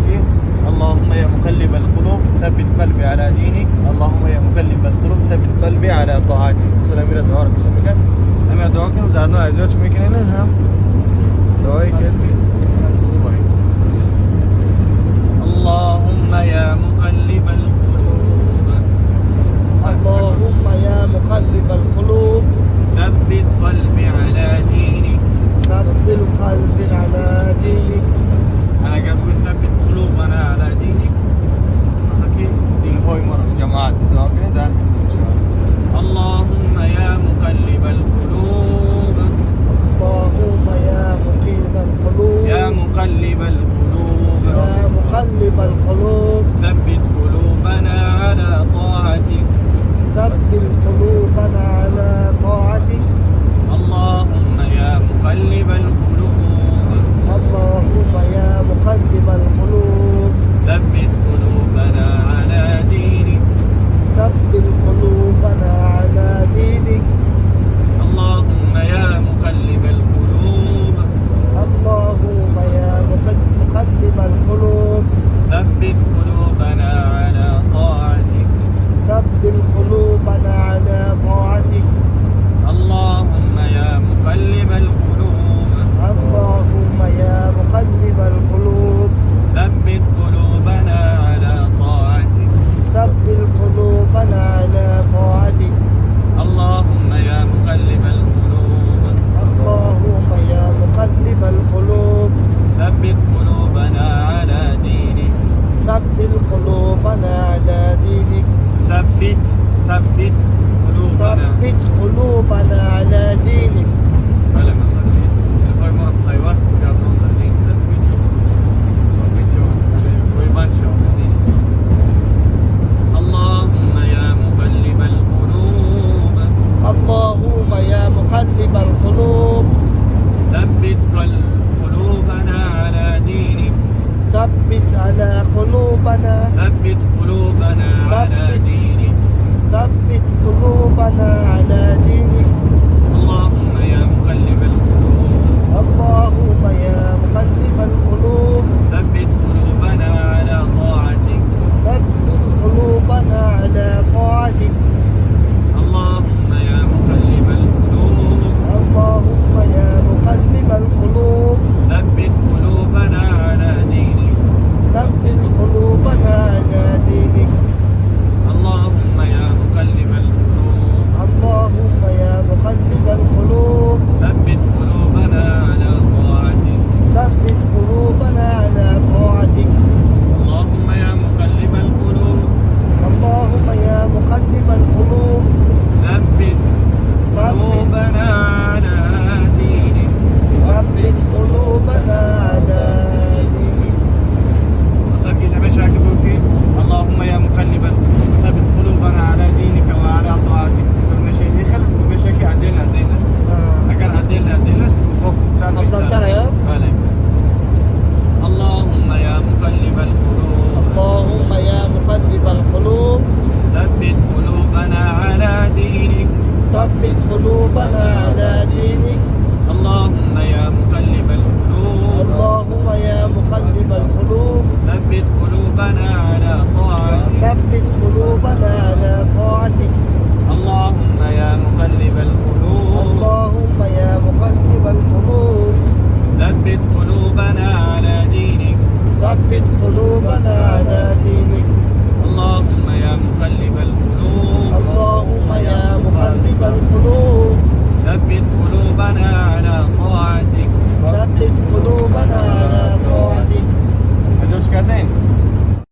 اوكي. اللهم يا مقلب القلوب ثبت قلبي على دينك. اللهم يا مقلب القلوب ثبت قلبي على طاعتك. مثلا امير دعاء بسمك امير دعاء كم زادنا ازوج ممكن هنا هم دعاء كيسكي خوب هاي. اللهم يا مقلب القلوب اللهم يا مقلب القلوب ثبت قلبي على دينك. ثبت القلب على دينك. انا قاعد اقول ثبت قلوبنا على دينك. حكي دي الهوي مرة جماعة دعاء كده داخل ان شاء الله. اللهم يا مقلب القلوب. اللهم يا مقلب القلوب يا مقلب القلوب يا مقلب القلوب ثبت قلوبنا على طاعتك. ثبت قلوبنا على طاعتك. اللهم يا مقلب القلوب. اللهم يا مقلب القلوب ثبت قلوبنا على دينك. ثبت قلوبنا على دينك. اللهم يا مقلب القلوب. اللهم يا مقلب القلوب ثبت قلوبنا على طاعتك. ثبت قلوبنا على طاعتك. اللهم يا مقلب القلوب. اللهم يا مقلب القلوب ثبت قلوبنا على طاعتك. ثبت قلوبنا على طاعتك. اللهم يا مقلب القلوب. اللهم يا مقلب القلوب ثبت قلوبنا على دينك. ثبت قلوبنا على دينك. ثبت قلوبنا. ثبت قلوبنا على دينك. ولا مسكين الهوي مرة بخيواس قبل الدين تسبيتشو صوبيتشو ويبانشو دين. اللهم يا مقلب القلوب. اللهم يا مقلب القلوب ثبت قلوبنا على دينك. ثبت على قلوبنا ثبت قلوبنا على دينك. ثبت قلوبنا على دينك. اللهم يا مقلب القلوب. اللهم يا مقلب القلوب ثبت قلوبنا على طاعتك. ثبت قلوبنا على طاعتك. اللهم يا مقلب القلوب. اللهم يا مقلب القلوب ثبت قلوبنا على دينك. ثبت قلوبنا على دينك. اللهم يا مقلب القلوب. اللهم يا مقلب القلوب ثبت قلوبنا على طاعتك. ثبت قلوبنا على طاعتك. اللهم يا مقلب القلوب. اللهم يا مقلب القلوب ثبت قلوبنا على دينك. ثبت قلوبنا على دينك. أصلك جميع شاكبوكي. اللهم يا مقلب ثبت قلوبنا على دينك وعلى طاعتك. فالمشي يخل بشكل عدلنا أكن عدلنا وخبتان أفضل ترى يا عليك. اللهم يا مقلب القلوب. اللهم يا مقلب القلوب ثبت قلوبنا على دينك. ثبت قلوبنا على دينك. اللهم يا مقلب القلوب. اللهم يا مقلب القلوب ثبت قلوبنا على طاعتك. ثبت قلوبنا على طاعتك. اللهم يا مقلب القلوب. اللهم يا مقلب القلوب ثبت قلوبنا على دينك. ثبت قلوبنا